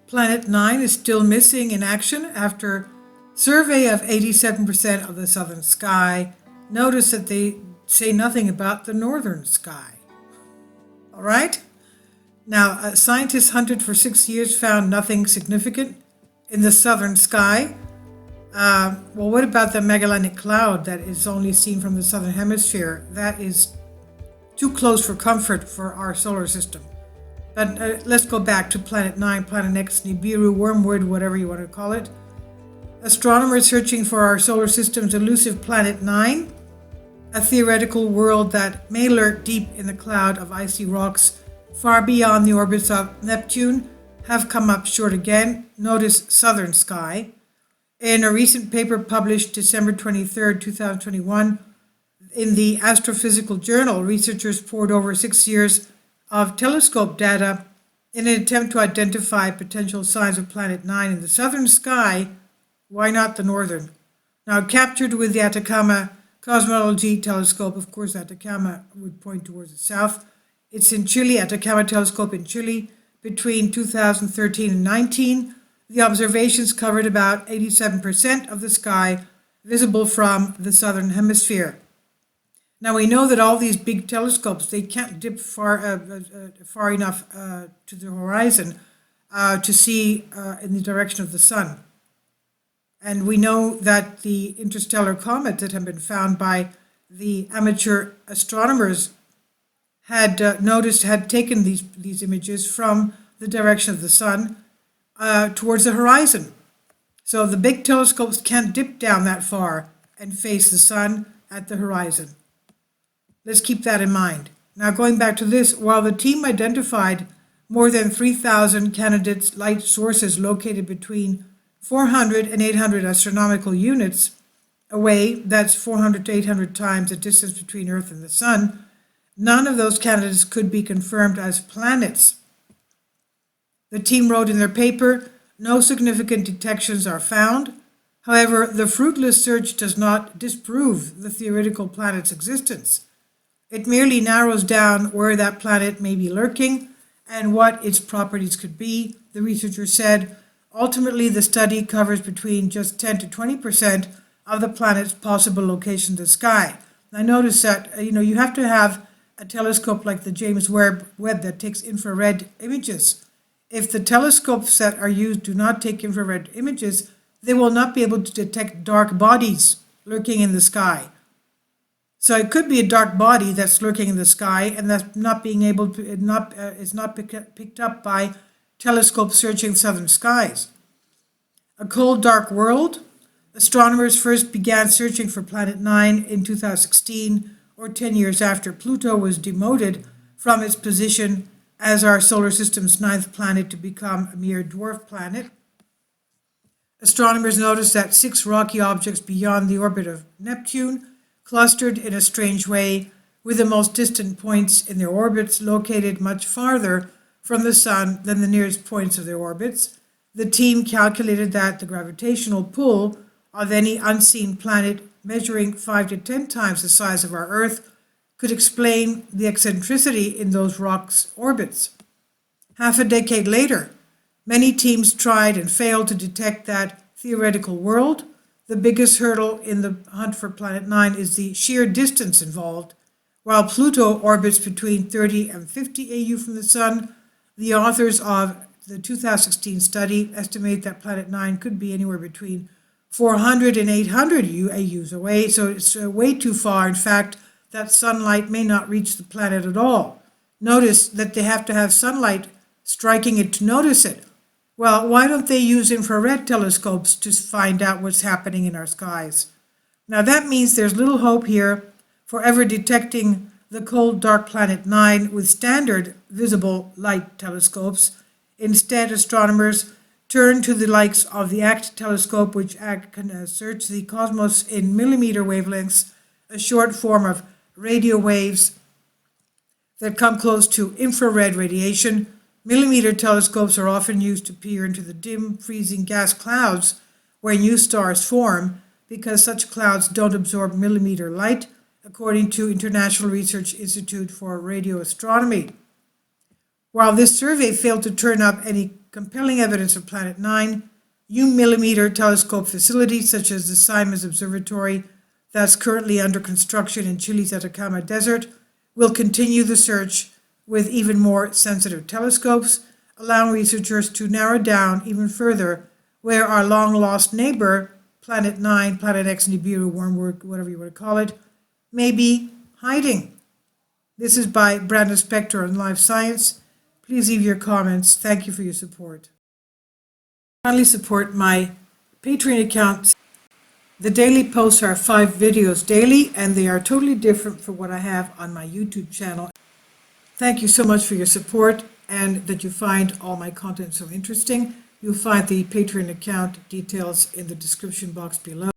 Planet 9 is still missing in action after survey of 87% of the southern sky. Notice that they say nothing about the northern sky. All right? Now, scientists hunted for 6 years, found nothing significant in the southern sky. Well, what about the Magellanic Cloud that is only seen from the southern hemisphere? That is too close for comfort for our solar system. But let's go back to Planet 9, Planet X, Nibiru, Wormwood, whatever you want to call it. Astronomers searching for our solar system's elusive Planet 9, a theoretical world that may lurk deep in the cloud of icy rocks far beyond the orbits of Neptune, have come up short again. Notice southern sky. In a recent paper published December 23, 2021, in the Astrophysical Journal, researchers pored over 6 years of telescope data in an attempt to identify potential signs of Planet 9 in the southern sky. Why not the northern? Now, captured with the Atacama Cosmology Telescope, of course, Atacama would point towards the south. It's in Chile, Atacama Telescope in Chile, between 2013 and 19. The observations covered about 87% of the sky visible from the southern hemisphere. Now we know that all these big telescopes, they can't dip far enough to the horizon to see in the direction of the sun. And we know that the interstellar comets that have been found by the amateur astronomers had taken these images from the direction of the sun towards the horizon. So the big telescopes can't dip down that far and face the sun at the horizon. Let's keep that in mind. Now going back to this, while the team identified more than 3,000 candidates light sources located between 400 and 800 astronomical units away, that's 400 to 800 times the distance between Earth and the sun, none of those candidates could be confirmed as planets. The team wrote in their paper, no significant detections are found. However, the fruitless search does not disprove the theoretical planet's existence. It merely narrows down where that planet may be lurking and what its properties could be, the researcher said. Ultimately, the study covers between just 10 to 20% of the planet's possible location in the sky. Now notice that, you have to have a telescope like the James Webb that takes infrared images. If the telescopes that are used do not take infrared images, they will not be able to detect dark bodies lurking in the sky. So it could be a dark body that's lurking in the sky and that's not being able to, is not picked up by telescopes searching southern skies. A cold, dark world. Astronomers first began searching for Planet 9 in 2016, or 10 years after Pluto was demoted from its position as our solar system's ninth planet to become a mere dwarf planet. Astronomers noticed that 6 rocky objects beyond the orbit of Neptune clustered in a strange way, with the most distant points in their orbits located much farther from the sun than the nearest points of their orbits. The team calculated that the gravitational pull of any unseen planet measuring 5 to 10 times the size of our Earth could explain the eccentricity in those rocks' orbits. Half a decade later, many teams tried and failed to detect that theoretical world. The biggest hurdle in the hunt for Planet 9 is the sheer distance involved. While Pluto orbits between 30 and 50 AU from the Sun, the authors of the 2016 study estimate that Planet 9 could be anywhere between 400 and 800 AUs away, so it's way too far. In fact, that sunlight may not reach the planet at all. Notice that they have to have sunlight striking it to notice it. Well, why don't they use infrared telescopes to find out what's happening in our skies? Now that means there's little hope here for ever detecting the cold, dark Planet 9 with standard visible light telescopes. Instead, astronomers turn to the likes of the ACT telescope, which can search the cosmos in millimeter wavelengths, a short form of radio waves that come close to infrared radiation. Millimeter telescopes are often used to peer into the dim, freezing gas clouds where new stars form, because such clouds don't absorb millimeter light, according to International Research Institute for Radio Astronomy. While this survey failed to turn up any compelling evidence of Planet 9, U-millimeter telescope facilities such as the Simon's Observatory that's currently under construction in Chile's Atacama Desert will continue the search with even more sensitive telescopes, allowing researchers to narrow down even further where our long-lost neighbor, Planet 9, Planet X Nibiru, Wormwood, whatever you want to call it, may be hiding. This is by Brandon Spector on Live Science. Please leave your comments. Thank you for your support. Kindly support my Patreon account. The daily posts are 5 videos daily, and they are totally different from what I have on my YouTube channel. Thank you so much for your support and that you find all my content so interesting. You'll find the Patreon account details in the description box below.